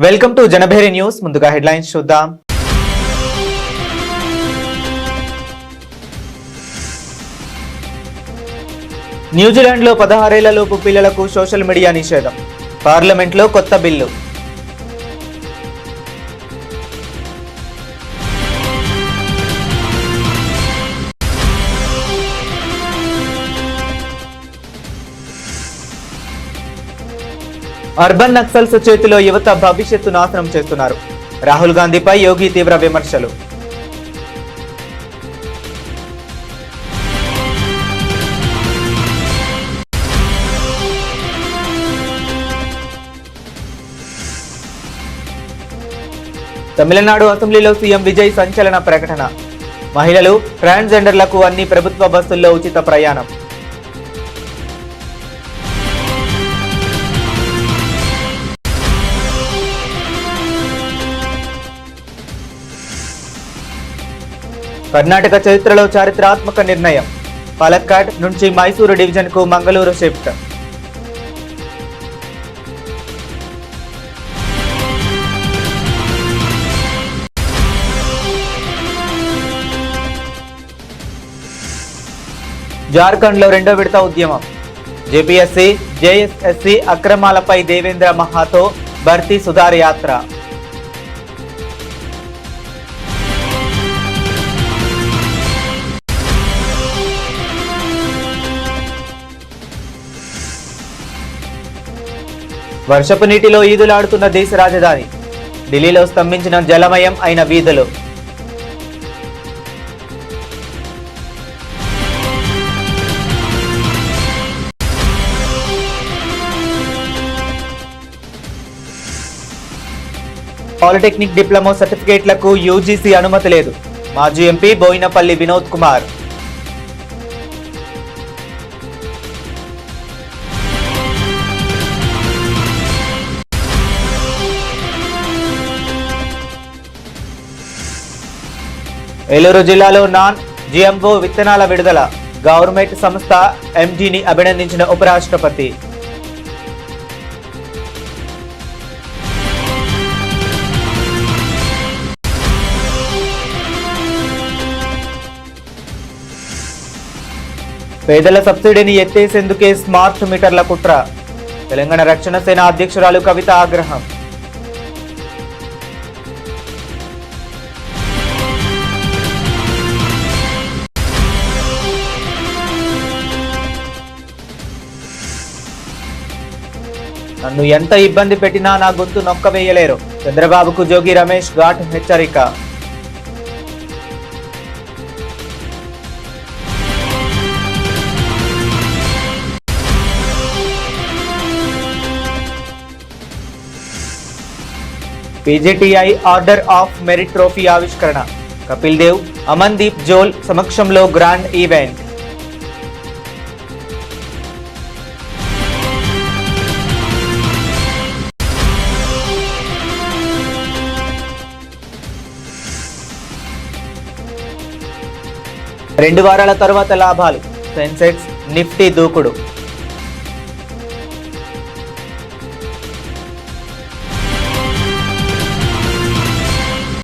Welcome to Janabheri news. ముందుగా headlines చూద్దాం. న్యూజిలాండ్లో 16 ఏళ్లలోపు పిల్లలకు సోషల్ మీడియా నిషేధం. పార్లమెంట్లో కొత్త బిల్లు. అర్బన్ నక్సల్స్ చేతిలో యువత భవిష్యత్తు నాశనం చేస్తున్నారు. రాహుల్ గాంధీపై యోగి తీవ్ర విమర్శలు. తమిళనాడు అసెంబ్లీలో సీఎం విజయ్ సంచలన ప్రకటన. మహిళలు, ట్రాన్స్జెండర్లకు అన్ని ప్రభుత్వ బస్సుల్లో ఉచిత ప్రయాణం. కర్ణాటక చరిత్రలో చారిత్రాత్మక నిర్ణయం. పాలక్కాడ్ నుంచి మైసూరు డివిజన్కు మంగళూరు షిఫ్ట్. జార్ఖండ్లో రెండో విడత ఉద్యమం. జేపీఎస్సీ, జేఎస్ఎస్సీ అక్రమాలపై దేవేంద్ర మహాతో భర్తీ సుధార్ యాత్ర. వర్షపు నీటిలో ఈదులాడుతున్న దేశ రాజధాని. ఢిల్లీలో స్తంభించిన జలమయం అయిన వీధులు. పాలిటెక్నిక్ డిప్లొమా సర్టిఫికేట్లకు యూజీసీ అనుమతి లేదు. మాజీ ఎంపీ బోయినపల్లి వినోద్ కుమార్. ఏలూరు జిల్లాలో నాన్ జిఎంఓ విత్తనాల విడుదల. గవర్నమెంట్ సంస్థ ఎండీని అభినందించిన ఉపరాష్ట్రపతి. పేదల సబ్సిడీని ఎత్తేసేందుకే స్మార్ట్ మీటర్ల కుట్ర. తెలంగాణ రక్షణ సేన అధ్యక్షురాలు కవిత ఆగ్రహం. నన్ను ఎంత ఇబ్బంది పెట్టినా నా గొంతు నొక్కవేయలేరు. చంద్రబాబుకు జోగి రమేష్ ఘాట్ హెచ్చరిక. పీజీటీఐ ఆర్డర్ ఆఫ్ మెరిట్ ట్రోఫీ ఆవిష్కరణ. కపిల్ దేవ్, అమన్దీప్ జోల్ సమక్షంలో గ్రాండ్ ఈవెంట్. రెండు వారాల తర్వాత లాభాలు. సెన్సెక్స్, నిఫ్టీ దూకుడు.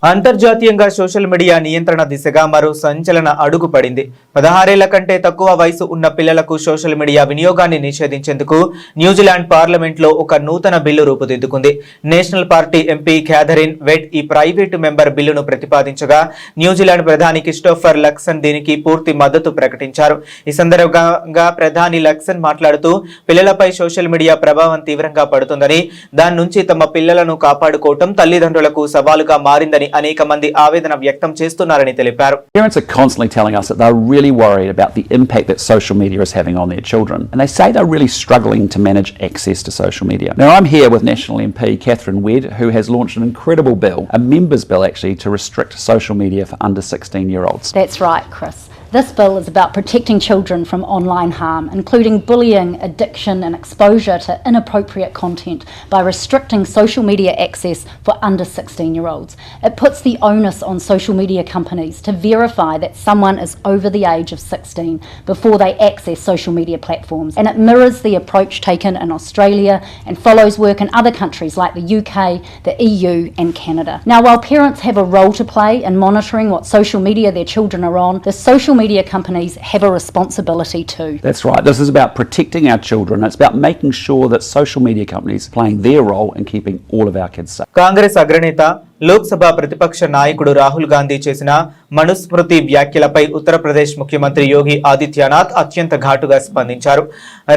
అంతర్జాతీయంగా సోషల్ మీడియా నియంత్రణ దిశగా మరో సంచలన అడుగు పడింది. 16 ఏళ్ల కంటే తక్కువ వయసు ఉన్న పిల్లలకు సోషల్ మీడియా వినియోగాన్ని నిషేధించేందుకు న్యూజిలాండ్ పార్లమెంట్లో ఒక నూతన బిల్లు రూపుదిద్దుకుంది. National Party MP Catherine Wedd ఈ ప్రైవేటు మెంబర్ బిల్లును ప్రతిపాదించగా న్యూజిలాండ్ ప్రధాని క్రిస్టోఫర్ లక్సన్ దీనికి పూర్తి మద్దతు ప్రకటించారు. ఈ సందర్భంగా ప్రధాని లక్సన్ మాట్లాడుతూ పిల్లలపై సోషల్ మీడియా ప్రభావం తీవ్రంగా పడుతుందని, దాని నుంచి తమ పిల్లలను కాపాడుకోవటం తల్లిదండ్రులకు సవాలుగా మారిందని అనేక మంది ఆవేదన వ్యక్తం చేస్తున్నారని తెలిపారు. Parents are constantly telling us that they're really worried about the impact that social media is having on their children, and they say they're really struggling to manage access to social media. Now I'm here with National MP Catherine Wedd, who has launched an incredible bill, a members bill actually, to restrict social media for under 16-year-olds. That's right, Chris. This bill is about protecting children from online harm, including bullying, addiction and exposure to inappropriate content by restricting social media access for under 16-year-olds. It puts the onus on social media companies to verify that someone is over the age of 16 before they access social media platforms, and it mirrors the approach taken in Australia and follows work in other countries like the UK, the EU and Canada. Now, while parents have a role to play in monitoring what social media their children are on, the social media companies have a responsibility too. That's right. This is about protecting our children. It's about making sure that social media companies are playing their role in keeping all of our kids safe. Congress అగ్రనేత లోక్సభ ప్రతిపక్ష నాయకుడు రాహుల్ గాంధీ చేసిన మనుస్మృతి వ్యాఖ్యలపై ఉత్తరప్రదేశ్ ముఖ్యమంత్రి యోగి ఆదిత్యనాథ్ అత్యంత ఘాటుగా స్పందించారు.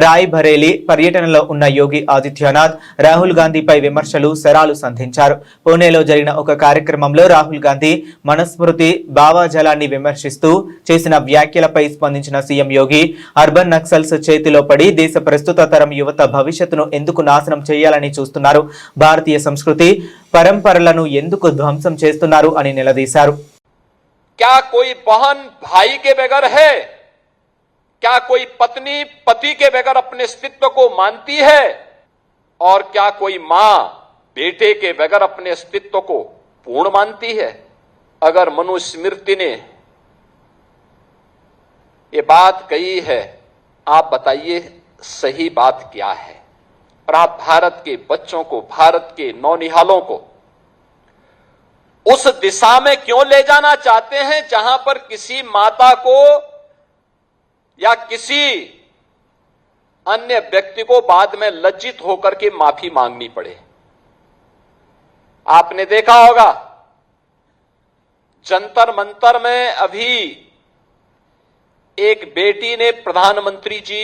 రాయ్ బరేలీ పర్యటనలో ఉన్న యోగి ఆదిత్యనాథ్ రాహుల్ గాంధీపై విమర్శలు శరాలు సంధించారు. పూణేలో జరిగిన ఒక కార్యక్రమంలో రాహుల్ గాంధీ మనుస్మృతి భావజాలాన్ని విమర్శిస్తూ చేసిన వ్యాఖ్యలపై స్పందించిన సీఎం యోగి అర్బన్ నక్సల్స్ చేతిలో పడి దేశ ప్రస్తుత తరం యువత భవిష్యత్తును ఎందుకు నాశనం చేయాలని చూస్తున్నారు, భారతీయ సంస్కృతి పరంపరలను ఎందుకు ధ్వంసం చేస్తున్నారు అని నిలదీశారు. क्या कोई बहन भाई के बगैर है? क्या कोई पत्नी पति के बगैर अपने अस्तित्व को मानती है? और क्या कोई मां बेटे के बगैर अपने अस्तित्व को पूर्ण मानती है? अगर मनुस्मृति ने ये बात कही है, आप बताइए सही बात क्या है? और आप भारत के बच्चों को, भारत के नौनिहालों को उस दिशा में क्यों ले जाना चाहते हैं जहां पर किसी माता को या किसी अन्य व्यक्ति को बाद में लज्जित होकर के माफी मांगनी पड़े? आपने देखा होगा जंतर मंतर में अभी एक बेटी ने प्रधानमंत्री जी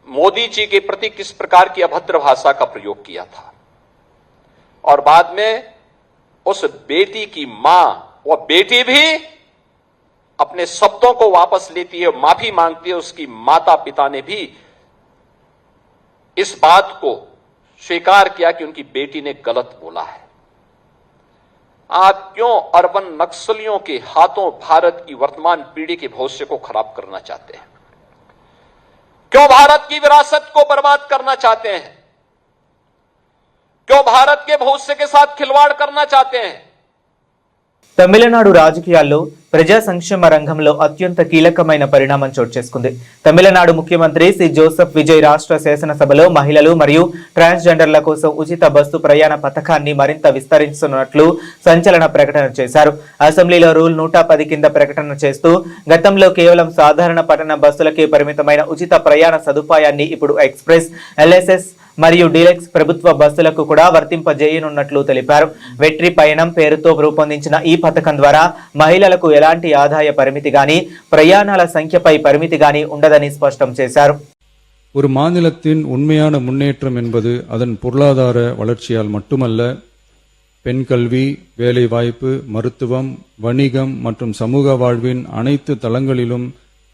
मोदी जी के प्रति किस प्रकार की अभद्र भाषा का प्रयोग किया था, और बाद में उस बेटी की मां, वह बेटी भी अपने शब्दों को वापस लेती है, माफी मांगती है. उसकी माता पिता ने भी इस बात को स्वीकार किया कि उनकी बेटी ने गलत बोला है. आप क्यों अर्बन नक्सलियों के हाथों भारत की वर्तमान पीढ़ी के भविष्य को खराब करना चाहते हैं? क्यों भारत की विरासत को बर्बाद करना चाहते हैं? क्यों भारत के भविष्य के साथ खिलवाड़ करना चाहते हैं? తమిళనాడు రాజకీయాల్లో ప్రజా సంక్షేమ రంగంలో అత్యంత కీలకమైన పరిణామం చోటు చేసుకుంది. తమిళనాడు ముఖ్యమంత్రి సి జోసెఫ్ విజయ్ రాష్ట్ర శాసనసభలో మహిళలు మరియు ట్రాన్స్జెండర్ల కోసం ఉచిత బస్సు ప్రయాణ పథకాన్ని మరింత విస్తరించనున్నట్లు సంచలన ప్రకటన చేశారు. అసెంబ్లీలో రూల్ 110 కింద ప్రకటన చేస్తూ గతంలో కేవలం సాధారణ పట్టణ బస్సులకే పరిమితమైన ఉచిత ప్రయాణ సదుపాయాన్ని ఇప్పుడు ఎక్స్ప్రెస్, ఎల్ఎస్ఎస్ మరియు డీలక్స్ ప్రభుత్వ బస్సులకు కూడా వర్తింపజేయనున్నట్లు తెలిపారు. వెట్రి పయనం పేరుతో రూపొందించిన ఈ పథకం ద్వారా మహిళలకు ఎలాంటి ఆదాయ పరిమితి గాని ప్రయాణాల సంఖ్యపై పరిమితి గాని ఉండదని స్పష్టం చేశారు. ஒரு மாநிலத்தின் உண்மையான முன்னேற்றம் என்பது அதன் பொருளாதார வளர்ச்சியால் மட்டுமல்ல, பெண் கல்வி, வேலைவாய்ப்பு, மருத்துவம், வணிகம் மற்றும் சமூக வாழ்வின் அனைத்து தளங்களிலும்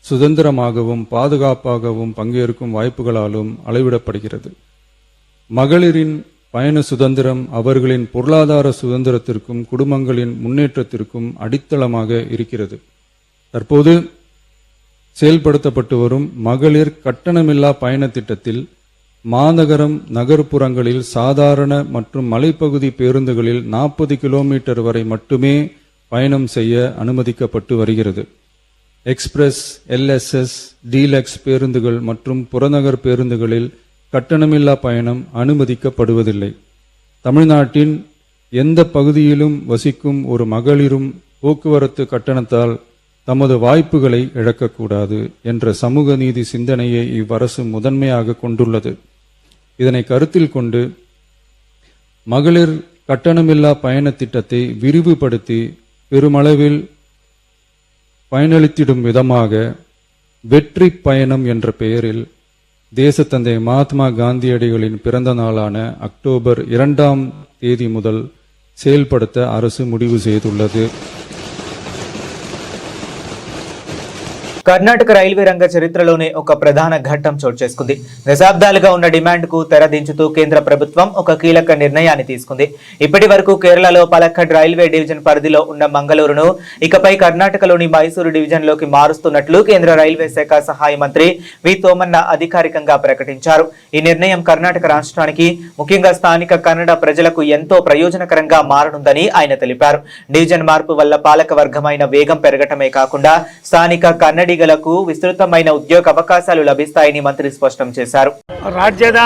சுதந்திரமாகவும் பாதுகாப்பாகவும் பங்கேற்கும் வாய்ப்புகளாலும் அளவிடப்படுகிறது. மகளிரின் பயண சுதந்திரம் அவர்களின் பொருளாதார சுதந்திரத்திற்கும் குடும்பங்களின் முன்னேற்றத்திற்கும் அடித்தளமாக இருக்கிறது. தற்போது செயல்படுத்தப்பட்டு வரும் மகளிர் கட்டணமில்லா பயண திட்டத்தில் மாநகரம், நகர்ப்புறங்களில் சாதாரண மற்றும் மலைப்பகுதி பேருந்துகளில் 40 கிலோமீட்டர் வரை மட்டுமே பயணம் செய்ய அனுமதிக்கப்பட்டு வருகிறது. எக்ஸ்பிரஸ், எல்எஸ்எஸ், டீலக்ஸ் பேருந்துகள் மற்றும் புறநகர் பேருந்துகளில் கட்டணமில்லா பயணம் அனுமதிக்கப்படுவதில்லை. தமிழ்நாட்டின் எந்த பகுதியிலும் வசிக்கும் ஒரு மகளிரும் போக்குவரத்து கட்டணத்தால் தமது வாய்ப்புகளை இழக்கக்கூடாது என்ற சமூக நீதி சிந்தனையை இவ்வரசு முதன்மையாக கொண்டுள்ளது. இதனை கருத்தில் கொண்டு மகளிர் கட்டணமில்லா பயண திட்டத்தை விரிவுபடுத்தி பெருமளவில் பயனளித்திடும் விதமாக வெற்றி பயணம் என்ற பெயரில் தேசத்தந்தை மகாத்மா காந்தியடிகளின் பிறந்த நாளான அக்டோபர் 2ஆம் தேதி முதல் செயல்படுத்த அரசு முடிவு செய்துள்ளது. కర్ణాటక రైల్వే రంగ చరిత్రలోనే ఒక ప్రధాన ఘట్టం చోటు చేసుకుంది. దశాబ్దాలుగా ఉన్న డిమాండ్కు తెరదించుతూ కేంద్ర ప్రభుత్వం ఒక కీలక నిర్ణయాన్ని తీసుకుంది. ఇప్పటి వరకు కేరళలో పలక్కడ్ రైల్వే డివిజన్ పరిధిలో ఉన్న మంగళూరును ఇకపై కర్ణాటకలోని మైసూరు డివిజన్లోకి మారుస్తున్నట్లు కేంద్ర రైల్వే శాఖ సహాయ మంత్రి వి తోమన్న అధికారికంగా ప్రకటించారు. ఈ నిర్ణయం కర్ణాటక రాష్ట్రానికి, ముఖ్యంగా స్థానిక కన్నడ ప్రజలకు ఎంతో ప్రయోజనకరంగా మారనుందని ఆయన తెలిపారు. డివిజన్ మార్పు వల్ల పాలక వర్గమైన వేగం పెరగటమే కాకుండా స్థానిక కన్నడిగలకు విస్తృతమైన ఉద్యోగ అవకాశాలు లభిస్తాయని మంత్రి స్పష్టం చేశారు. ರಾಜ್ಯದ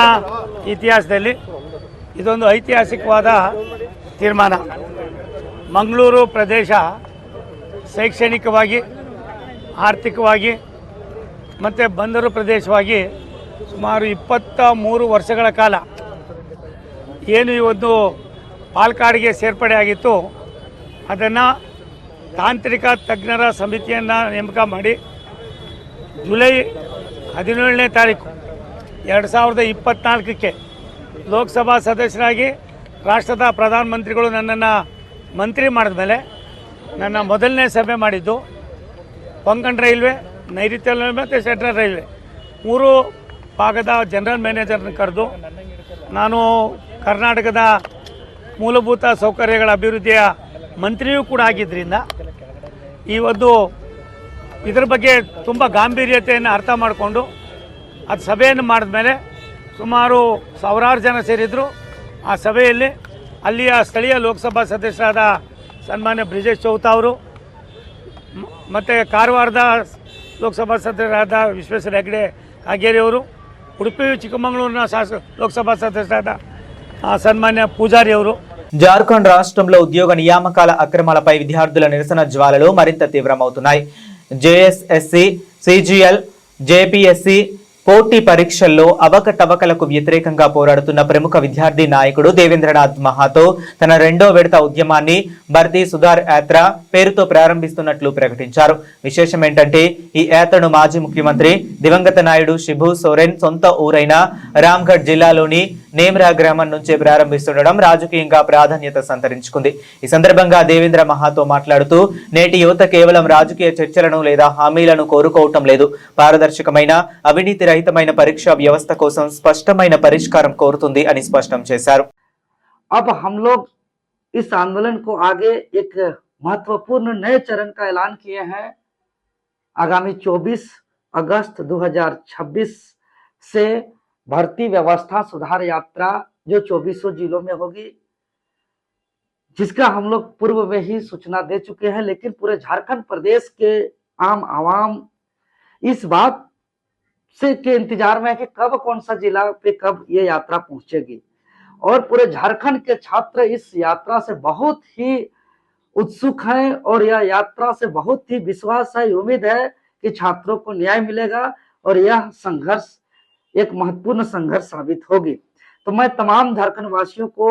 ಇತಿಹಾಸದಲ್ಲಿ ಇದೊಂದು ಐತಿಹಾಸಿಕವಾದ ತೀರ್ಮಾನ. ಮಂಗಳೂರು ಪ್ರದೇಶ ಶೈಕ್ಷಣಿಕವಾಗಿ, ಆರ್ಥಿಕವಾಗಿ ಮತ್ತು ಬಂದರು ಪ್ರದೇಶವಾಗಿ ಸುಮಾರು 23 ವರ್ಷಗಳ ಕಾಲ ಏನು ಇವತ್ತು ಪಾಲಕ್ಕಾಡ್ಗೆ ಸೇರ್ಪಡೆಯಾಗಿತ್ತು, ಅದನ್ನು ತಾಂತ್ರಿಕ ತಜ್ಞರ ಸಮಿತಿಯನ್ನು ನೇಮಕ ಮಾಡಿ ಜುಲೈ 17ನೇ ತಾರೀಕು 2024ಕ್ಕೆ ಲೋಕಸಭಾ ಸದಸ್ಯರಾಗಿ ರಾಷ್ಟ್ರದ ಪ್ರಧಾನಮಂತ್ರಿಗಳು ನನ್ನನ್ನು ಮಂತ್ರಿ ಮಾಡಿದ ಮೇಲೆ ನನ್ನ ಮೊದಲನೇ ಸಭೆ ಮಾಡಿದ್ದು ಕೊಂಕಣ್ ರೈಲ್ವೆ, ನೈಋತ್ಯ ರೈಲ್ವೆ ಮತ್ತು ಸೆಂಟ್ರಲ್ ರೈಲ್ವೆ 3 ಭಾಗದ ಜನರಲ್ ಮ್ಯಾನೇಜರ್ನ ಕರೆದು ನಾನು ಕರ್ನಾಟಕದ ಮೂಲಭೂತ ಸೌಕರ್ಯಗಳ ಅಭಿವೃದ್ಧಿಯ ಮಂತ್ರಿಯೂ ಕೂಡ ಆಗಿದ್ದರಿಂದ ಇವತ್ತು ಇದರ ಬಗ್ಗೆ ತುಂಬ ಗಾಂಭೀರ್ಯತೆಯನ್ನು ಅರ್ಥ ಮಾಡಿಕೊಂಡು ಅದು ಸಭೆಯನ್ನು ಮಾಡಿದ ಮೇಲೆ ಸುಮಾರು ಸಾವಿರಾರು ಜನ ಸೇರಿದ್ರು. ಆ ಸಭೆಯಲ್ಲಿ ಅಲ್ಲಿಯ ಸ್ಥಳೀಯ ಲೋಕಸಭಾ ಸದಸ್ಯರಾದ ಸನ್ಮಾನ್ಯ ಬ್ರಿಜೇಶ್ ಚೌತಾ ಅವರು ಮತ್ತು ಕಾರವಾರದ ಲೋಕಸಭಾ ಸದಸ್ಯರಾದ ವಿಶ್ವೇಶ್ವರ ಹೆಗಡೆ ಕಾಗೇರಿ ಅವರು, ಉಡುಪಿ ಚಿಕ್ಕಮಗಳೂರಿನ ಲೋಕಸಭಾ ಸದಸ್ಯರಾದ సన్మాన్య పూజారి ఎవరు. జార్ఖండ్ రాష్ట్రంలో ఉద్యోగ నియామకాల అక్రమాలపై విద్యార్థుల నిరసన జ్వాలలు మరింత తీవ్రమవుతున్నాయి. జేఎస్ఎస్సి, సిజిఎల్, జేపీఎస్సి పోటీ పరీక్షల్లో అవకతవకలకు వ్యతిరేకంగా పోరాడుతున్న ప్రముఖ విద్యార్థి నాయకుడు దేవేంద్రనాథ్ మహాతో తన 2వ విడత ఉద్యమాన్ని భర్తీ సుధార్ యాత్ర పేరుతో ప్రారంభిస్తున్నట్లు ప్రకటించారు. విశేషం ఏంటంటే ఈ యాత్రను మాజీ ముఖ్యమంత్రి దివంగత నాయుడు శిబు సోరెన్ సొంత ఊరైన రామ్గఢ్ జిల్లాలోని నేమ్రా గ్రామం నుంచే ప్రారంభిస్తుండడం రాజకీయంగా ప్రాధాన్యత సంతరించుకుంది. ఈ సందర్భంగా దేవేంద్ర మహాతో మాట్లాడుతూ నేటి యువత కేవలం రాజకీయ చర్చలను లేదా హామీలను కోరుకోవటం లేదు, పారదర్శకమైన అవినీతి రహితమైన పరీక్షా వ్యవస్థ కోసం స్పష్టమైన పరిష్కారం కోరుతుంది అని స్పష్టం చేశారు. अब हम लोग इस आंदोलन को आगे एक महत्वपूर्ण नए चरण का ऐलान किए हैं. आगामी 24 अगस्त 2026 से भर्ती व्यवस्था सुधार यात्रा जो 2400 जिलों में होगी, जिसका हम लोग पूर्व में ही सूचना दे चुके हैं, लेकिन पूरे झारखंड प्रदेश के आम आवाम इस बात से के इंतजार में है कि कब कौन सा जिला पे कब ये यात्रा पहुंचेगी. और पूरे झारखंड के छात्र इस यात्रा से बहुत ही उत्सुक हैं और यह यात्रा से बहुत ही विश्वास है, उम्मीद है कि छात्रों को न्याय मिलेगा और यह संघर्ष एक महत्वपूर्ण संघर्ष साबित होगी. तो मैं तमाम झारखंड वासियों को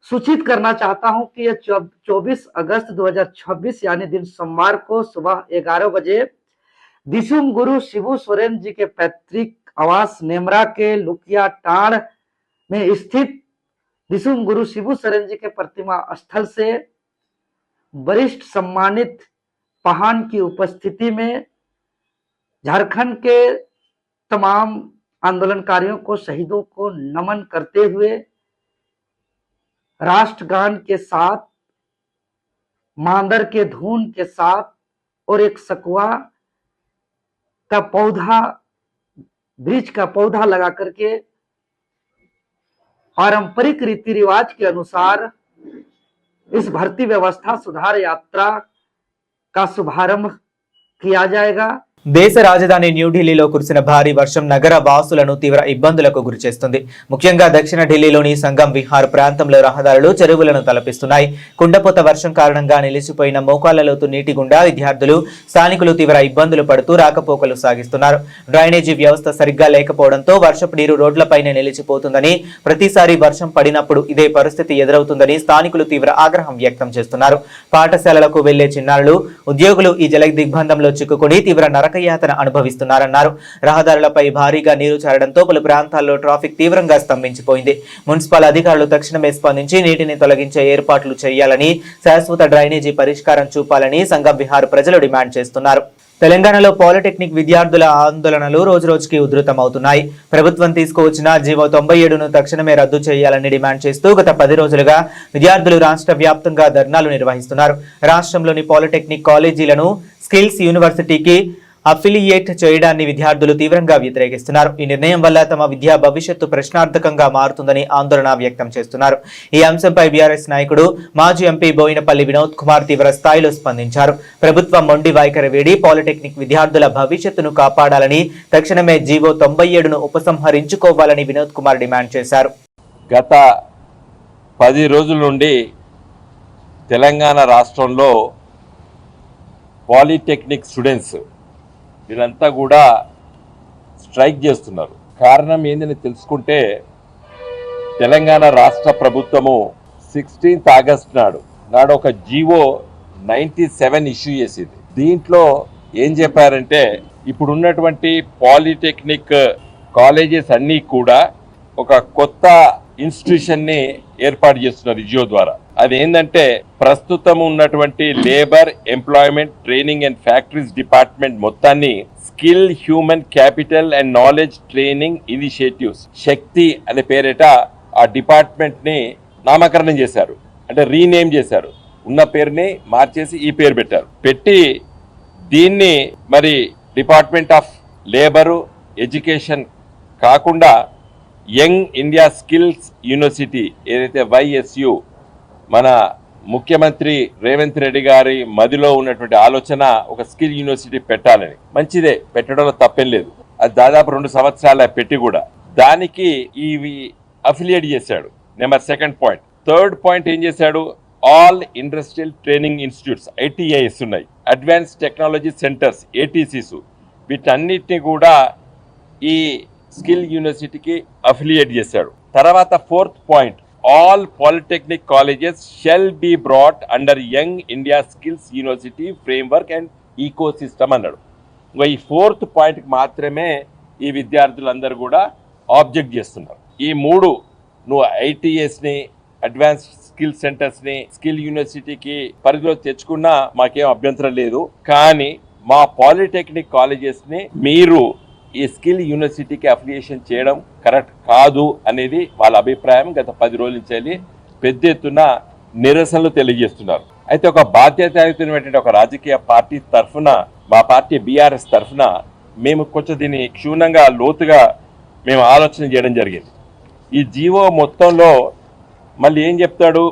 सूचित करना चाहता हूं कि यह 24 अगस्त 2026 यानी दिन सोमवार को सुबह 11 बजे दिसुम गुरु शिबू सोरेन जी के पैतृक आवास नेमरा के लुकिया टाड़ में स्थित दिसुम गुरु शिबू सोरेन जी के प्रतिमा स्थल से वरिष्ठ सम्मानित पहान की उपस्थिति में झारखंड के तमाम आंदोलनकारियों को, शहीदों को नमन करते हुए राष्ट्रगान के साथ, मांदर के धुन के साथ और एक सकुआ का पौधा, वृक्ष का पौधा लगा करके पारंपरिक रीति रिवाज के अनुसार इस भर्ती व्यवस्था सुधार यात्रा का शुभारंभ किया जाएगा. దేశ రాజధాని న్యూఢిల్లీలో కురిసిన భారీ వర్షం నగర వాసులను తీవ్ర ఇబ్బందులకు గురిచేస్తుంది. ముఖ్యంగా దక్షిణ ఢిల్లీలోని సంగం విహార్ ప్రాంతంలో రహదారులు, చెరువులను తలపిస్తున్నాయి. కుండపోత వర్షం కారణంగా నిలిచిపోయిన మోకాళ్లలోతు నీటి గుండా విద్యార్థులు, స్థానికులు తీవ్ర ఇబ్బందులు పడుతూ రాకపోకలు సాగిస్తున్నారు. డ్రైనేజీ వ్యవస్థ సరిగ్గా లేకపోవడంతో వర్షపు నీరు రోడ్లపైనే నిలిచిపోతుందని, ప్రతిసారి వర్షం పడినప్పుడు ఇదే పరిస్థితి ఎదురవుతుందని స్థానికులు తీవ్ర ఆగ్రహం వ్యక్తం చేస్తున్నారు. పాఠశాలలకు వెళ్లే చిన్నారులు, ఉద్యోగులు ఈ జల దిగ్బంధంలో చిక్కుకుని తీవ్ర నరకయాతన అనుభవిస్తున్నారన్నారు. రహదారులపై భారీగా నీరు చేరడంతో పలు ప్రాంతాల్లో ట్రాఫిక్ తీవ్రంగా స్తంభించిపోయింది. మున్సిపల్ అధికారులు తక్షణమే స్పందించి నీటిని తొలగించే ఏర్పాట్లు చేయాలని, శాశ్వత డ్రైనేజీ పరిష్కారం చూపాలని సంగం విహార్ ప్రజలు డిమాండ్ చేస్తున్నారు. తెలంగాణలో పాలిటెక్నిక్ విద్యార్థుల ఆందోళనలు రోజురోజుకి ఉధృతమవుతున్నాయి. ప్రభుత్వం తీసుకువచ్చిన జీవో 97ను తక్షణమే రద్దు చేయాలని డిమాండ్ చేస్తూ గత 10 రోజులుగా విద్యార్థులు రాష్ట్ర వ్యాప్తంగా ధర్నాలు నిర్వహిస్తున్నారు. రాష్ట్రంలోని పాలిటెక్నిక్ కాలేజీలను స్కిల్స్ యూనివర్సిటీకి అఫిలియేట్ చేయడాన్ని విద్యార్థులు తీవ్రంగా వ్యతిరేకిస్తున్నారు. ఈ నిర్ణయం వల్ల తమ విద్యా భవిష్యత్తు ప్రశ్నార్థకంగా మారుతుందని ఆందోళన వ్యక్తం చేస్తున్నారు. ఈ అంశంపై బీఆర్ఎస్ నాయకుడు మాజీ ఎంపీ బోయినపల్లి వినోద్ కుమార్ తీవ్ర స్థాయిలో స్పందించారు. ప్రభుత్వం మొండి వైఖరి వీడి పాలిటెక్నిక్ విద్యార్థుల భవిష్యత్తును కాపాడాలని, తక్షణమే జీవో 97ను ఉపసంహరించుకోవాలని వినోద్ కుమార్ డిమాండ్ చేశారు. గత 10 రోజుల నుండి తెలంగాణ రాష్ట్రంలో పాలిటెక్నిక్ స్టూడెంట్స్ వీళ్ళంతా కూడా స్ట్రైక్ చేస్తున్నారు. కారణం ఏందని తెలుసుకుంటే, తెలంగాణ రాష్ట్ర ప్రభుత్వము 16th ఆగస్ట్ నాడు ఒక జీవో 97 ఇష్యూ చేసింది. దీంట్లో ఏం చెప్పారంటే, ఇప్పుడున్నటువంటి పాలిటెక్నిక్ కాలేజెస్ అన్నీ కూడా ఒక కొత్త ఇన్స్టిట్యూషన్ని ఏర్పాటు చేస్తున్నారు జియో ద్వారా. అదేంటంటే, ప్రస్తుతం ఉన్నటువంటి labour, employment, training and factories department మొత్తాన్ని skill, human capital and knowledge training initiatives Shakti అనే పేరిట ఆ డిపార్ట్మెంట్ ని నామకరణం చేశారు. అంటే రీనేమ్ చేశారు. ఉన్న పేరుని మార్చేసి ఈ పేరు పెట్టి దీన్ని మరి డిపార్ట్మెంట్ ఆఫ్ లేబరు, ఎడ్యుకేషన్ కాకుండా యంగ్ ఇండియా స్కిల్స్ యూనివర్సిటీ ఏదైతే YSU మన ముఖ్యమంత్రి రేవంత్ రెడ్డి గారి మదిలో ఉన్నటువంటి ఆలోచన ఒక స్కిల్ యూనివర్సిటీ పెట్టాలని. మంచిదే, పెట్టడంలో తప్పేం లేదు. అది దాదాపు 2 సంవత్సరాల పెట్టి కూడా దానికి ఇవి అఫిలియేట్ చేశాడు. Number 2nd point. 3rd point ఏం చేశాడు, all industrial training institutes ITIs ఉన్నాయి, అడ్వాన్స్ టెక్నాలజీ సెంటర్స్ ATCs, వీటన్నిటిని కూడా ఈ స్కిల్ యూనివర్సిటీకి అఫిలియేట్ చేశాడు. తర్వాత 4th point, all polytechnic colleges shall be brought under Young India Skills University framework and ecosystem అన్నాడు. ఈ 4th పాయింట్కి మాత్రమే ఈ విద్యార్థులందరూ కూడా ఆబ్జెక్ట్ చేస్తున్నారు. ఈ 3 నువ్వు ITSని, అడ్వాన్స్ స్కిల్ సెంటర్స్ని స్కిల్ యూనివర్సిటీకి పరిధిలో తెచ్చుకున్నా మాకేం అభ్యంతరం లేదు. కానీ మా పాలిటెక్నిక్ కాలేజెస్ని మీరు ఈ స్కిల్ యూనివర్సిటీకి అఫిలియేషన్ చేయడం కరెక్ట్ కాదు అనేది వాళ్ళ అభిప్రాయం. గత 10 రోజుల నుంచి పెద్ద ఎత్తున నిరసనలు తెలియజేస్తున్నారు. అయితే ఒక బాధ్యతాయుతమైనటువంటి ఒక రాజకీయ పార్టీ తరఫున, మా పార్టీ BRS తరఫున మేము కొంచెం దీన్ని క్షుణ్ణంగా లోతుగా మేము ఆలోచన చేయడం జరిగింది. ఈ జీవో మొత్తంలో మళ్ళీ ఏం చెప్తాడు,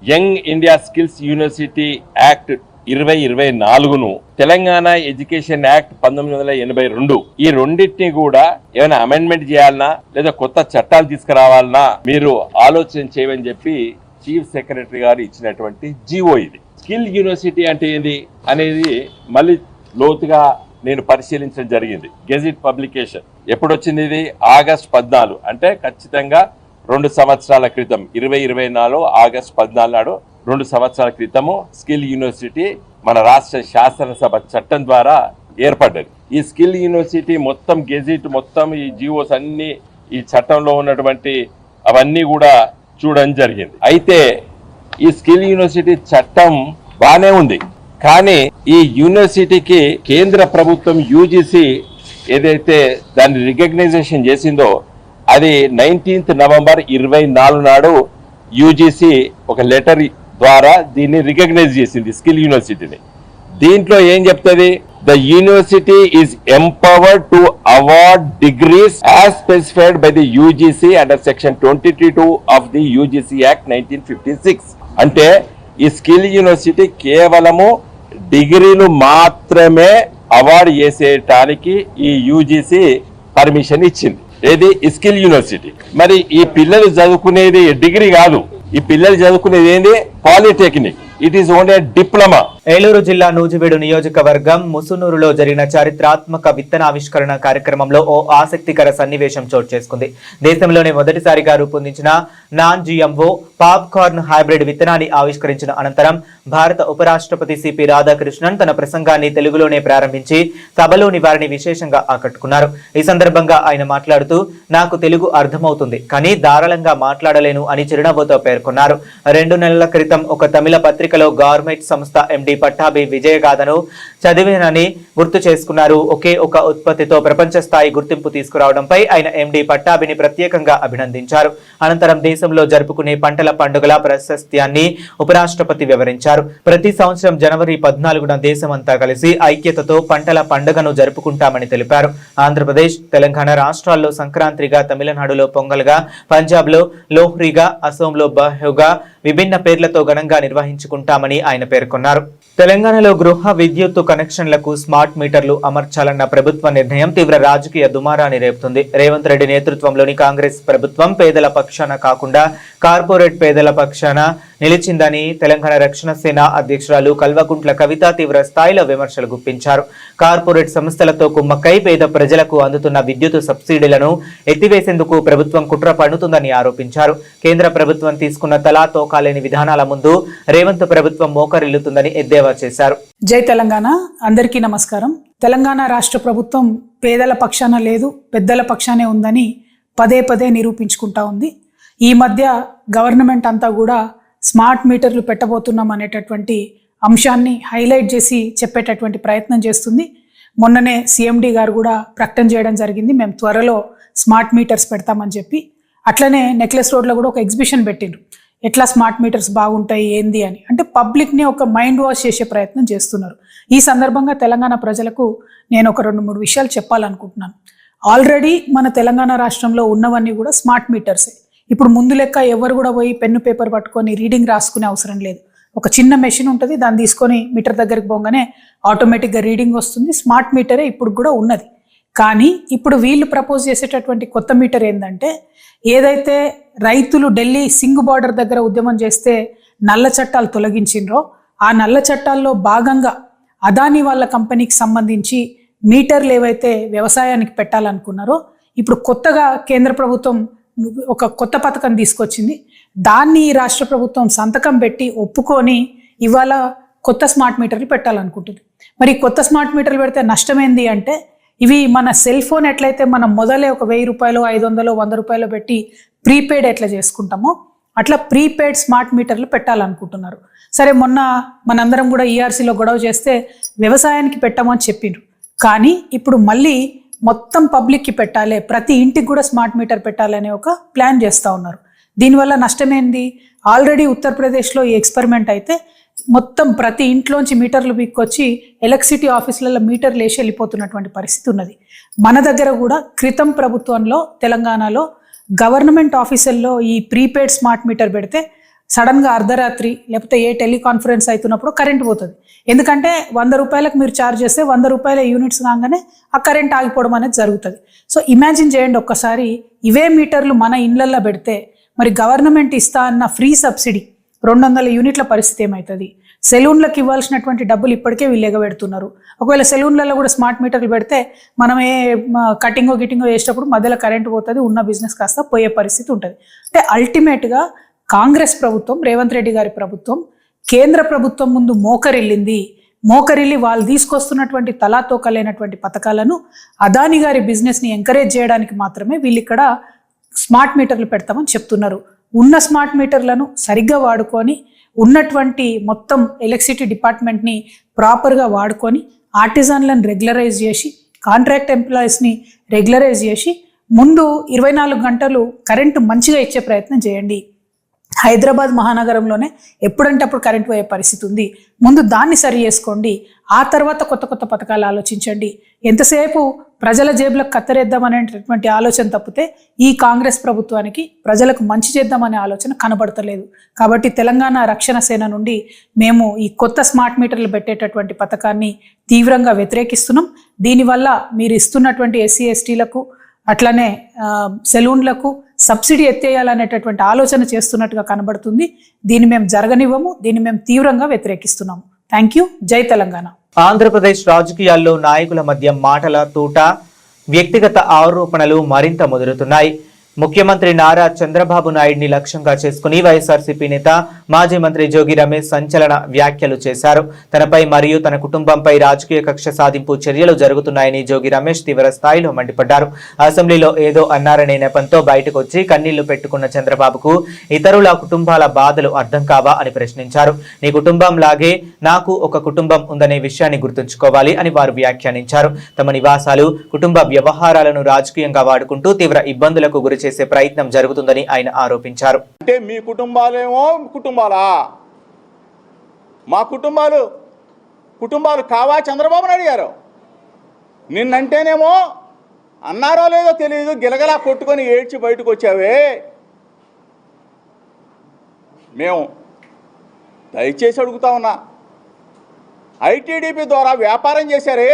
Young India Skills University Act 2024ను, తెలంగాణ ఎడ్యుకేషన్ యాక్ట్ 1982, ఈ రెండింటిని కూడా ఏమైనా అమెండ్మెంట్ చేయాలన్నా లేదా కొత్త చట్టాలు తీసుకురావాలన్నా మీరు ఆలోచన చేయమని చెప్పి చీఫ్ సెక్రటరీ గారు ఇచ్చినటువంటి జీవో ఇది. స్కిల్ యూనివర్సిటీ అంటే ఏంది అనేది మళ్ళీ లోతుగా నేను పరిశీలించడం జరిగింది. గెజిట్ పబ్లికేషన్ ఎప్పుడు వచ్చింది? ఇది ఆగస్ట్ 14, అంటే ఖచ్చితంగా 2 సంవత్సరాల క్రితం, 2024 ఆగస్ట్ 14 నాడు 2 సంవత్సరాల క్రితము స్కిల్ యూనివర్సిటీ మన రాష్ట్ర శాసనసభ చట్టం ద్వారా ఏర్పడ్డది. ఈ స్కిల్ యూనివర్సిటీ మొత్తం గెజిట్ మొత్తం ఈ జీవోస్ అన్ని ఈ చట్టంలో ఉన్నటువంటి అవన్నీ కూడా చూడడం జరిగింది. అయితే ఈ స్కిల్ యూనివర్సిటీ చట్టం బానే ఉంది, కానీ ఈ యూనివర్సిటీకి కేంద్ర ప్రభుత్వం UGC ఏదైతే దాన్ని రికగ్నైజేషన్ చేసిందో అది 19th నవంబర్ 24 నాడు UGC ఒక లెటర్ ద్వారా దీన్ని రికగ్నైజ్ చేసింది స్కిల్ యూనివర్సిటీని. దీంట్లో ఏం చెప్తుంది, the university is empowered to award degrees as specified by the UGC under section 23(2) of the UGC act 1956. అంటే ఈ స్కిల్ యూనివర్సిటీ కేవలము డిగ్రీలు మాత్రమే అవార్డు చేసేటానికి ఈ UGC పర్మిషన్ ఇచ్చింది. ఏది? ఈ స్కిల్ యూనివర్సిటీ. మరి ఈ పిల్లలు చదువుకునేది డిగ్రీ కాదు, ఈ పిల్లలు చదువుకునేది ఏంది? Polytechnic. It is only diploma. Eluru జిల్లా నూజివీడు నియోజకవర్గం ముసునూరులో జరిగిన చారిత్రాత్మక విత్తనావిష్కరణ కార్యక్రమంలో ఓ ఆసక్తికర సన్నివేశం చోటు చేసుకుంది. దేశంలోనే మొదటిసారిగా రూపొందించిన నాన్ GMO పాప్కార్న్ హైబ్రిడ్ విత్తనాన్ని ఆవిష్కరించిన అనంతరం భారత ఉపరాష్ట్రపతి సిపి రాధాకృష్ణన్ తన ప్రసంగాన్ని తెలుగులోనే ప్రారంభించి సభలోని వారిని విశేషంగా ఆకట్టుకున్నారు. ఈ సందర్భంగా ఆయన మాట్లాడుతూ, నాకు తెలుగు అర్థమవుతుంది, కానీ ధారాళంగా మాట్లాడలేను అని చిరునవ్వుతో పేర్కొన్నారు. 2 నెలల క్రితం ఒక తమిళ పత్రికలో గవర్నమెంట్ సంస్థ MD ఎండి పట్టాభి విజయగాథను చదివేనని గుర్తు చేసుకున్నారు. ఒకే ఒక ఉత్పత్తితో ప్రపంచ స్థాయి గుర్తింపు తీసుకురావడంపై ఆయన ఎండి పట్టాభిని ప్రత్యేకంగా అభినందించారు. అనంతరం దేశంలో జరుపుకునే పంటల పండుగల ప్రాశస్త్యాన్ని ఉపరాష్ట్రపతి వివరించారు. ప్రతి సంవత్సరం జనవరి 14న దేశమంతా కలిసి ఐక్యతతో పంటల పండుగను జరుపుకుంటామని తెలిపారు. ఆంధ్రప్రదేశ్, తెలంగాణ రాష్ట్రాల్లో సంక్రాంతిగా, తమిళనాడులో పొంగల్గా, పంజాబ్లో లోహ్రీగా, అసోంలో బహుగా విభిన్న పేర్లతో ఘనంగా నిర్వహించుకుంటామని ఆయన పేర్కొన్నారు. తెలంగాణలో గృహ విద్యుత్తు కనెక్షన్లకు స్మార్ట్ మీటర్లు అమర్చాలన్న ప్రభుత్వ నిర్ణయం తీవ్ర రాజకీయ దుమారాన్ని రేపుతుంది. రేవంత్ రెడ్డి నేతృత్వంలోని కాంగ్రెస్ ప్రభుత్వం పేదల పక్షాన కాకుండా కార్పొరేట్ పేదల పక్షాన నిలిచిందని తెలంగాణ రక్షణ సేన అధ్యక్షురాలు కల్వకుంట్ల కవిత తీవ్ర స్థాయిలో విమర్శలు గుప్పించారు. కార్పొరేట్ సంస్థలతో కుమ్మక్కై పేద ప్రజలకు అందుతున్న విద్యుత్ సబ్సిడీలను ఎత్తివేసేందుకు ప్రభుత్వం కుట్ర పన్నుతుందని ఆరోపించారు. కేంద్ర ప్రభుత్వం తీసుకున్న తలా తోకాలేని విధానాల ముందు రేవంత్ ప్రభుత్వం మోకరిల్లుతుందని ఎద్దేవా చేశారు. జై తెలంగాణ. అందరికీ నమస్కారం. తెలంగాణ రాష్ట్ర ప్రభుత్వం పేదల పక్షాన లేదు, పెద్దల పక్షానే ఉందని పదే పదే నిరూపించుకుంటా ఉంది. ఈ మధ్య గవర్నమెంట్ అంతా కూడా స్మార్ట్ మీటర్లు పెట్టబోతున్నాం అనేటటువంటి అంశాన్ని హైలైట్ చేసి చెప్పేటటువంటి ప్రయత్నం చేస్తుంది. మొన్ననే సిఎండి గారు కూడా ప్రకటన చేయడం జరిగింది, మేము త్వరలో స్మార్ట్ మీటర్స్ పెడతామని చెప్పి. అట్లనే నెక్లెస్ రోడ్లో కూడా ఒక ఎగ్జిబిషన్ పెట్టిండ్రు, ఎట్లా స్మార్ట్ మీటర్స్ బాగుంటాయి ఏంది అని. అంటే పబ్లిక్ని ఒక మైండ్ వాష్ చేసే ప్రయత్నం చేస్తున్నారు. ఈ సందర్భంగా తెలంగాణ ప్రజలకు నేను ఒక 2-3 విషయాలు చెప్పాలనుకుంటున్నాను. ఆల్రెడీ మన తెలంగాణ రాష్ట్రంలో ఉన్నవన్నీ కూడా స్మార్ట్ మీటర్సే. ఇప్పుడు ముందు లెక్క ఎవరు కూడా పోయి పెన్ను పేపర్ పట్టుకొని రీడింగ్ రాసుకునే అవసరం లేదు. ఒక చిన్న మెషిన్ ఉంటుంది, దాన్ని తీసుకొని మీటర్ దగ్గరికి పోగానే ఆటోమేటిక్గా రీడింగ్ వస్తుంది. స్మార్ట్ మీటరే ఇప్పుడు కూడా ఉన్నది. కానీ ఇప్పుడు వీళ్ళు ప్రపోజ్ చేసేటటువంటి కొత్త మీటర్ ఏంటంటే, ఏదైతే రైతులు ఢిల్లీ సింగ్ బార్డర్ దగ్గర ఉద్యమం చేస్తే నల్ల చట్టాలు తొలగించిండ్రో, ఆ నల్ల చట్టాల్లో భాగంగా అదానీ వాళ్ళ కంపెనీకి సంబంధించి మీటర్లు ఏవైతే వ్యవసాయానికి పెట్టాలనుకున్నారో, ఇప్పుడు కొత్తగా కేంద్ర ప్రభుత్వం ఒక కొత్త పథకం తీసుకొచ్చింది. దాన్ని రాష్ట్ర ప్రభుత్వం సంతకం పెట్టి ఒప్పుకొని ఇవాళ కొత్త స్మార్ట్ మీటర్లు పెట్టాలనుకుంటుంది. మరి కొత్త స్మార్ట్ మీటర్లు పెడితే నష్టమేంది అంటే, ఇవి మన సెల్ ఫోన్ ఎట్లయితే మనం మొదలే ఒక 1000 రూపాయలు, 500, 100 రూపాయలు పెట్టి ప్రీపెయిడ్ ఎట్లా చేసుకుంటామో అట్లా ప్రీపెయిడ్ స్మార్ట్ మీటర్లు పెట్టాలనుకుంటున్నారు. సరే, మొన్న మనందరం కూడా ఈఆర్సీలో గొడవ చేస్తే వ్యవసాయానికి పెట్టామని చెప్పిండ్రు. కానీ ఇప్పుడు మళ్ళీ మొత్తం పబ్లిక్కి పెట్టాలి, ప్రతి ఇంటికి కూడా స్మార్ట్ మీటర్ పెట్టాలి అనే ఒక ప్లాన్ చేస్తూ ఉన్నారు. దీనివల్ల నష్టమేంది? ఆల్రెడీ ఉత్తరప్రదేశ్లో ఈ ఎక్స్పెరిమెంట్ అయితే మొత్తం ప్రతి ఇంట్లోంచి మీటర్లు పీక్కొచ్చి ఎలక్ట్రిసిటీ ఆఫీసులలో మీటర్లు వేసి వెళ్ళిపోతున్నటువంటి పరిస్థితి ఉన్నది. మన దగ్గర కూడా క్రితం ప్రభుత్వంలో తెలంగాణలో గవర్నమెంట్ ఆఫీసుల్లో ఈ ప్రీపెయిడ్ స్మార్ట్ మీటర్ పెడితే సడన్గా అర్ధరాత్రి లేకపోతే ఏ టెలికాన్ఫరెన్స్ అవుతున్నప్పుడు కరెంట్ పోతుంది. ఎందుకంటే 100 రూపాయలకు మీరు ఛార్జ్ చేస్తే 100 రూపాయల యూనిట్స్ కాగానే ఆ కరెంట్ ఆగిపోవడం అనేది జరుగుతుంది. సో ఇమాజిన్ చేయండి ఒక్కసారి, ఇవే మీటర్లు మన ఇళ్లల్లో పెడితే మరి గవర్నమెంట్ ఇస్తా అన్న ఫ్రీ సబ్సిడీ 200 యూనిట్ల పరిస్థితి ఏమవుతుంది? సెలూన్లకు ఇవ్వాల్సినటువంటి డబ్బులు ఇప్పటికే వీళ్ళు ఎగబెడుతున్నారు. ఒకవేళ సెలూన్లలో కూడా స్మార్ట్ మీటర్లు పెడితే మనం ఏ కటింగో గిటింగో వేసేటప్పుడు మధ్యలో కరెంట్ పోతుంది, ఉన్న బిజినెస్ కాస్త పోయే పరిస్థితి ఉంటుంది. అంటే అల్టిమేట్గా కాంగ్రెస్ ప్రభుత్వం, రేవంత్ రెడ్డి గారి ప్రభుత్వం కేంద్ర ప్రభుత్వం ముందు మోకరిల్లి వాళ్ళు తీసుకొస్తున్నటువంటి తలాతోకలైనటువంటి పథకాలను అదానీ గారి బిజినెస్ని ఎంకరేజ్ చేయడానికి మాత్రమే వీళ్ళు ఇక్కడ స్మార్ట్ మీటర్లు పెడతామని చెప్తున్నారు. ఉన్న స్మార్ట్ మీటర్లను సరిగ్గా వాడుకొని, ఉన్నటువంటి మొత్తం ఎలక్ట్రిసిటీ డిపార్ట్మెంట్ని ప్రాపర్గా వాడుకొని, ఆర్టిజన్లను రెగ్యులరైజ్ చేసి, కాంట్రాక్ట్ ఎంప్లాయీస్ని రెగ్యులరైజ్ చేసి, ముందు 24 గంటలు కరెంటు మంచిగా ఇచ్చే ప్రయత్నం చేయండి. హైదరాబాద్ మహానగరంలోనే ఎప్పుడంటే అప్పుడు కరెంట్ పోయే పరిస్థితి ఉంది. ముందు దాన్ని సరి చేసుకోండి, ఆ తర్వాత కొత్త కొత్త పథకాలు ఆలోచించండి. ఎంతసేపు ప్రజల జేబులకు కత్తరేద్దామనేటటువంటి ఆలోచన తప్పితే ఈ కాంగ్రెస్ ప్రభుత్వానికి ప్రజలకు మంచి చేద్దామనే ఆలోచన కనబడతలేదు. కాబట్టి తెలంగాణ రక్షణ సేన నుండి మేము ఈ కొత్త స్మార్ట్ మీటర్లు పెట్టేటటువంటి పథకాన్ని తీవ్రంగా వ్యతిరేకిస్తున్నాం. దీనివల్ల మీరు ఇస్తున్నటువంటి ఎస్సీ ఎస్టీలకు అట్లనే సెలూన్లకు సబ్సిడీ ఎత్తేయాలనేటటువంటి ఆలోచన చేస్తున్నట్టుగా కనబడుతుంది. దీన్ని మేము జరగనివ్వము, దీన్ని మేము తీవ్రంగా వ్యతిరేకిస్తున్నాము. Thank you. జై తెలంగాణ. ఆంధ్రప్రదేశ్ రాజకీయాల్లో నాయకుల మధ్య మాటల తూట, వ్యక్తిగత ఆరోపణలు మరింత ముదురుతున్నాయి. ముఖ్యమంత్రి నారా చంద్రబాబు నాయుడిని లక్ష్యంగా చేసుకుని వైఎస్ఆర్సీపీ నేత మాజీ మంత్రి జోగి రమేష్ సంచలన వ్యాఖ్యలు చేశారు. తనపై మరియు తన కుటుంబంపై రాజకీయ కక్ష సాధింపు చర్యలు జరుగుతున్నాయని జోగి రమేష్ తీవ్ర స్థాయిలో మండిపడ్డారు. అసెంబ్లీలో ఏదో అన్నారనే నెపంతో బయటకు వచ్చి కన్నీళ్లు పెట్టుకున్న చంద్రబాబుకు ఇతరుల కుటుంబాల బాధలు అర్థం కావా అని ప్రశ్నించారు. నీ కుటుంబం లాగే నాకు ఒక కుటుంబం ఉందనే విషయాన్ని గుర్తుంచుకోవాలి అని వారు వ్యాఖ్యానించారు. తమ నివాసాలు, కుటుంబ వ్యవహారాలను రాజకీయంగా వాడుకుంటూ తీవ్ర ఇబ్బందులకు గురి చేసే ప్రయత్నం జరుగుతుందని ఆయన ఆరోపించారు. అంటే మీ కుటుంబాలేమో కుటుంబాలా, మా కుటుంబాలు కావా చంద్రబాబు నాయుడు గారు? నిన్నంటేనేమో అన్నారో లేదో తెలియదు, గిలగలా కొట్టుకొని ఏడ్చి బయటకు వచ్చావే. మేము దయచేసి అడుగుతా ఉన్నా, ఐటీడీపీ ద్వారా వ్యాపారం చేశారే,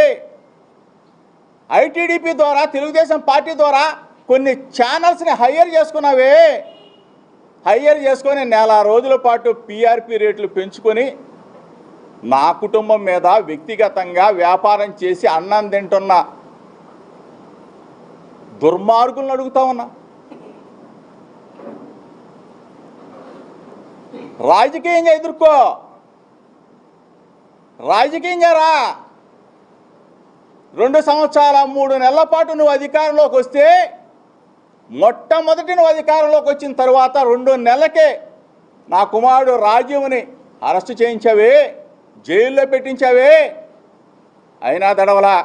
ఐటీడీపీ ద్వారా తెలుగుదేశం పార్టీ ద్వారా కొన్ని ఛానల్స్ని హైయర్ చేసుకున్నావే. హైయర్ చేసుకొని నెల రోజుల పాటు పీఆర్పీ రేట్లు పెంచుకొని నా కుటుంబం మీద వ్యక్తిగతంగా వ్యాపారం చేసి అన్నం తింటున్న దుర్మార్గులను అడుగుతా ఉన్నా. రాజకీయంగా ఎదుర్కో, రాజకీయంగా రా. 2 సంవత్సరాల 3 నెలల పాటు నువ్వు అధికారంలోకి వస్తే, మొట్టమొదటి నువ్వు అధికారంలోకి వచ్చిన తర్వాత 2 నెలలకే నా కుమారుడు రాజీవ్ని అరెస్టు చేయించావే, జైల్లో పెట్టించావే. అయినా దడవలా.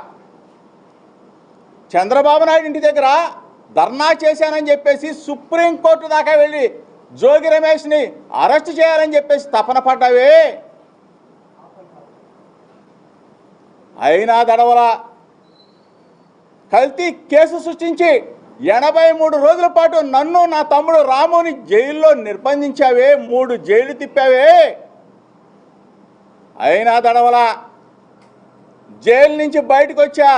చంద్రబాబు నాయుడు ఇంటి దగ్గర ధర్నా చేశానని చెప్పేసి సుప్రీంకోర్టు దాకా వెళ్ళి జోగి రమేష్ని అరెస్టు చేయాలని చెప్పేసి తపన పడ్డావే. అయినా దడవలా. కల్తీ కేసు సృష్టించి 83 రోజుల పాటు నన్ను, నా తమ్ముడు రాముని జైల్లో నిర్బంధించావే, 3 జైలు తిప్పావే. అయినా దడవలా. జైలు నుంచి బయటకు వచ్చా,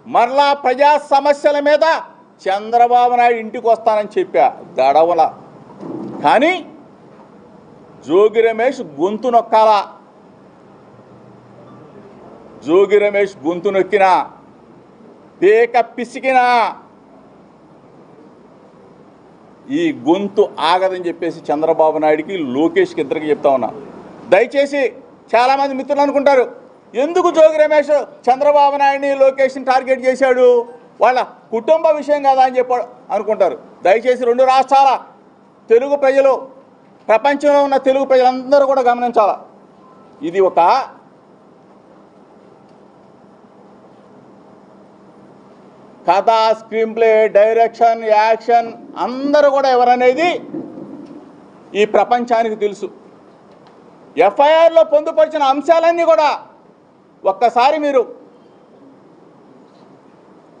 మరలా ప్రజా సమస్యల మీద చంద్రబాబు నాయుడు ఇంటికి వస్తానని చెప్పా, దడవలా. కానీ జోగి రమేష్ గొంతు నొక్కాలా. జోగి రమేష్ గొంతు నొక్కినా, పేక పిసికినా ఈ గొంతు ఆగదని చెప్పేసి చంద్రబాబు నాయుడికి, లోకేష్కి ఇద్దరికి చెప్తా ఉన్నా. దయచేసి చాలామంది మిత్రులు అనుకుంటారు, ఎందుకు జోగి రమేష్ చంద్రబాబు నాయుడిని, లోకేష్ని టార్గెట్ చేశాడు, వాళ్ళ కుటుంబ విషయం కదా అని చెప్పాడు అనుకుంటారు. దయచేసి 2 రాష్ట్రాల తెలుగు ప్రజలు, ప్రపంచంలో ఉన్న తెలుగు ప్రజలందరూ కూడా గమనించాలా. ఇది ఒక కథ, స్క్రీన్ ప్లే, డైరెక్షన్, యాక్షన్ అందరూ కూడా ఎవరనేది ఈ ప్రపంచానికి తెలుసు. ఎఫ్ఐఆర్లో పొందుపరిచిన అంశాలన్నీ కూడా ఒక్కసారి మీరు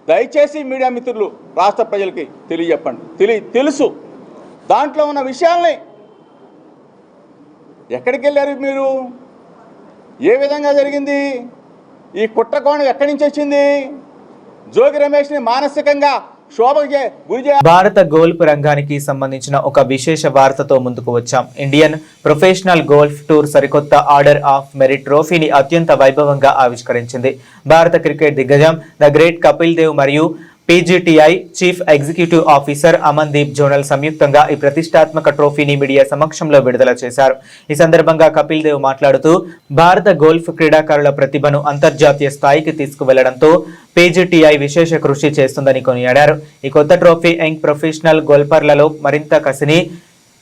దయచేసి మీడియా మిత్రులు, రాష్ట్ర ప్రజలకి తెలియజెప్పండి. తెలుసు దాంట్లో ఉన్న విషయాల్ని. ఎక్కడికి వెళ్ళారు మీరు? ఏ విధంగా జరిగింది? ఈ కుట్రకోణం ఎక్కడి నుంచి వచ్చింది? జోగి రమేష్ ని మానసికంగా భారత గోల్ఫ్ రంగానికి సంబంధించిన ఒక విశేష వార్తతో ముందుకు వచ్చాం. ఇండియన్ ప్రొఫెషనల్ గోల్ఫ్ టూర్ సరికొత్త ఆర్డర్ ఆఫ్ మెరిట్ ట్రోఫీని అత్యంత వైభవంగా ఆవిష్కరించింది. భారత క్రికెట్ దిగ్గజం ద గ్రేట్ కపిల్ దేవ్ మరియు PGTI chief executive officer Amandeep జోనల్ సంయుక్తంగా ఈ ప్రతిష్టాత్మక ట్రోఫీని మీడియా సమక్షంలో విడుదల చేశారు. ఈ సందర్భంగా కపిల్ దేవ్ మాట్లాడుతూ, భారత గోల్ఫ్ క్రీడాకారుల ప్రతిభను అంతర్జాతీయ స్థాయికి తీసుకువెళ్లడంతో పీజీటీఐ విశేష కృషి చేస్తుందని కొనియాడారు. ఈ కొత్త ట్రోఫీ యంగ్ ప్రొఫెషనల్ గోల్ఫర్లలో మరింత కసిని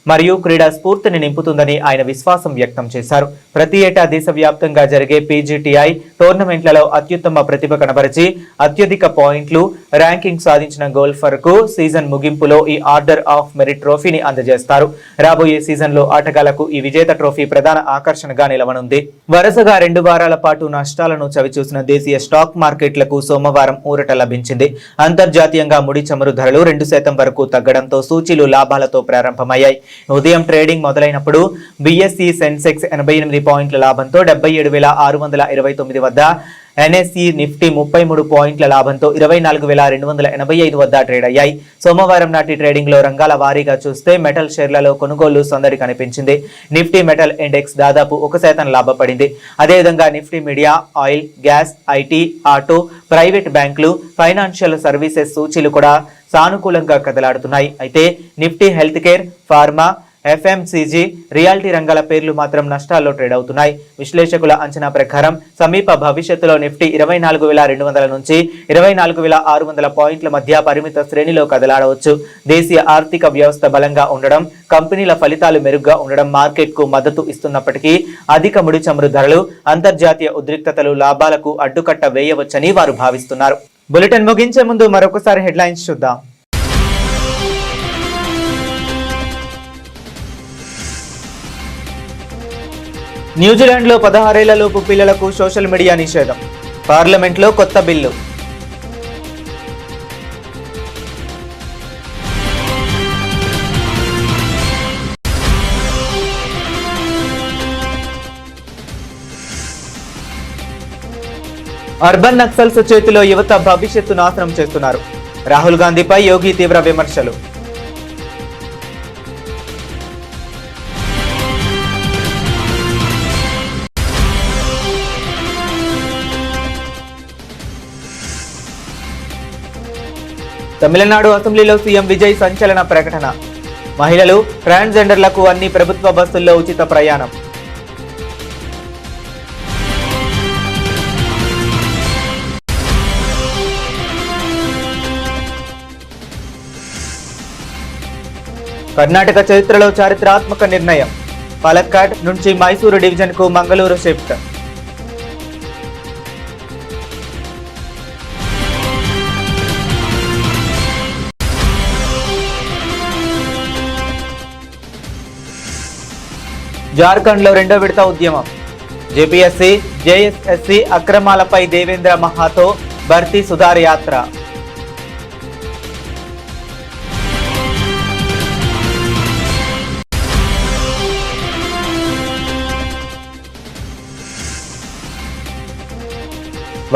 మరియు క్రీడా స్ఫూర్తిని నింపుతుందని ఆయన విశ్వాసం వ్యక్తం చేశారు. ప్రతి ఏటా దేశవ్యాప్తంగా జరిగే పీజీటీఐ టోర్నమెంట్లలో అత్యుత్తమ ప్రతిభ కనబరిచి అత్యధిక పాయింట్లు, ర్యాంకింగ్ సాధించిన గోల్ఫర్కు సీజన్ ముగింపులో ఈ ఆర్డర్ ఆఫ్ మెరిట్ ట్రోఫీని అందజేస్తారు. రాబోయే సీజన్లో ఆటగాళ్లకు ఈ విజేత ట్రోఫీ ప్రధాన ఆకర్షణగా నిలవనుంది. వరుసగా 2 వారాల పాటు నష్టాలను చవిచూసిన దేశీయ స్టాక్ మార్కెట్లకు సోమవారం ఊరట లభించింది. అంతర్జాతీయంగా ముడి చమురు ధరలు 2% వరకు తగ్గడంతో సూచీలు లాభాలతో ప్రారంభమయ్యాయి. ఉదయం ట్రేడింగ్ మొదలైనప్పుడు బీఎస్ఈ సెన్సెక్స్ 88 పాయింట్ల లాభంతో 77,629 వద్ద ఎన్ఎస్ఈ నిఫ్టీ 33 పాయింట్ల లాభంతో 24,285 వద్ద ట్రేడ్ అయ్యాయి. సోమవారం నాటి ట్రేడింగ్ లో రంగాల వారీగా చూస్తే మెటల్ షేర్లలో కొనుగోలు సందడి కనిపించింది. నిఫ్టీ మెటల్ ఇండెక్స్ దాదాపు 1% లాభపడింది. అదేవిధంగా Nifty media, oil, gas, IT, auto, private బ్యాంకులు, ఫైనాన్షియల్ సర్వీసెస్ సూచీలు కూడా సానుకూలంగా కదలాడుతున్నాయి. అయితే Nifty health care, pharma, FMCG, reality రంగాల పేర్లు మాత్రం నష్టాల్లో ట్రేడ్ అవుతున్నాయి. విశ్లేషకుల అంచనా ప్రకారం సమీప భవిష్యత్తులో నిఫ్టీ 24,200 నుంచి 24,600 పాయింట్ల మధ్య పరిమిత శ్రేణిలో కదలాడవచ్చు. దేశీయ ఆర్థిక వ్యవస్థ బలంగా ఉండడం, కంపెనీల ఫలితాలు మెరుగ్గా ఉండడం మార్కెట్కు మద్దతు ఇస్తున్నప్పటికీ అధిక ముడి చమురు ధరలు, అంతర్జాతీయ ఉద్రిక్తతలు లాభాలకు అడ్డుకట్ట వేయవచ్చని వారు భావిస్తున్నారు. బులెటిన్ ముగించే ముందు మరొకసారి హెడ్లైన్స్ చూద్దాం. న్యూజిలాండ్లో 16 ఏళ్లలోపు పిల్లలకు సోషల్ మీడియా నిషేధం. పార్లమెంట్లో కొత్త బిల్లు. అర్బన్ నక్సల్స్ చేతిలో యువత భవిష్యత్తు నాశనం చేస్తున్నారు. రాహుల్ గాంధీపై యోగి తీవ్ర విమర్శలు. తమిళనాడు అసెంబ్లీలో సీఎం విజయ్ సంచలన ప్రకటన. మహిళలు, ట్రాన్స్జెండర్లకు అన్ని ప్రభుత్వ బస్సుల్లో ఉచిత ప్రయాణం. కర్ణాటక చరిత్రలో చారిత్రాత్మక నిర్ణయం. పాలక్కాడ్ నుంచి మైసూరు డివిజన్కు మంగళూరు షిఫ్ట్. జార్ఖండ్లో రెండో విడత ఉద్యమం. జేపీఎస్సీ, జేఎస్ఎస్సీ అక్రమాలపై దేవేంద్ర మహాతో భర్తీ సుధార్ యాత్ర.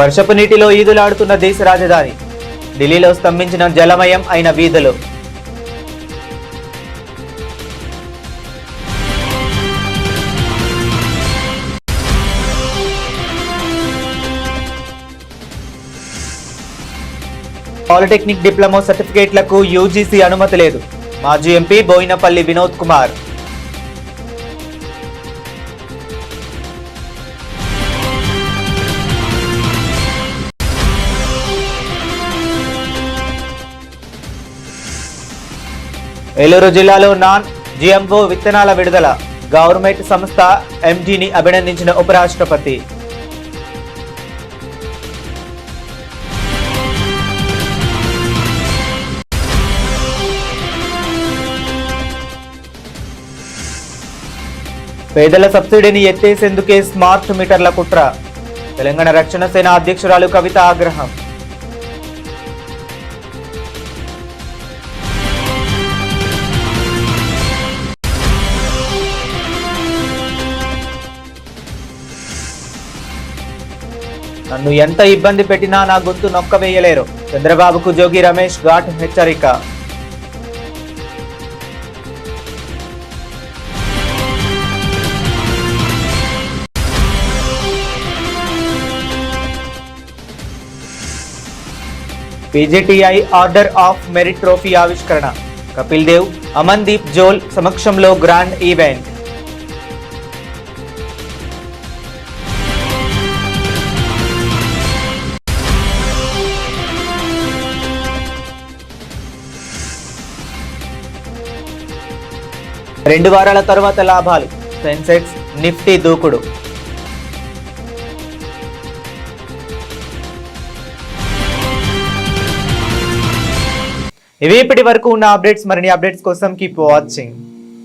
వర్షపు నీటిలో ఈదులాడుతున్న దేశ రాజధాని. ఢిల్లీలో స్తంభించిన జలమయం అయిన వీధులు. పాలిటెక్నిక్ డిప్లొమా సర్టిఫికేట్లకు యూజీసీ అనుమతి లేదు. మాజీ ఎంపీ బోయినపల్లి వినోద్ కుమార్. ఏలూరు జిల్లాలో నాన్ జిఎంఓ విత్తనాల విడుదల. గవర్నమెంట్ సంస్థ ఎండీని అభినందించిన ఉపరాష్ట్రపతి. పేదల సబ్సిడీని ఎత్తేసేందుకే స్మార్ట్ మీటర్ల కుట్ర. తెలంగాణ రక్షణ సేన అధ్యక్షురాలు కవిత ఆగ్రహం. నన్ను ఎంత ఇబ్బంది పెట్టినా నా గొంతు నొక్కవేయలేరు. చంద్రబాబుకు జోగి రమేష్ ఘాట్ హెచ్చరిక. పీజీటీఐ ఆర్డర్ ఆఫ్ మెరిట్ ట్రోఫీ ఆవిష్కరణ. కపిల్ దేవ్, అమన్దీప్ జోల్ సమక్షంలో గ్రాండ్ ఈవెంట్. రెండు వారాల తర్వాత లాభాలు. సెన్సెక్స్, నిఫ్టీ దూకుడు. ఇవి ఇప్పటి వరకు ఉన్న అప్డేట్స్. మరిన్ని అప్డేట్స్ కోసం కీప్ వాచింగ్.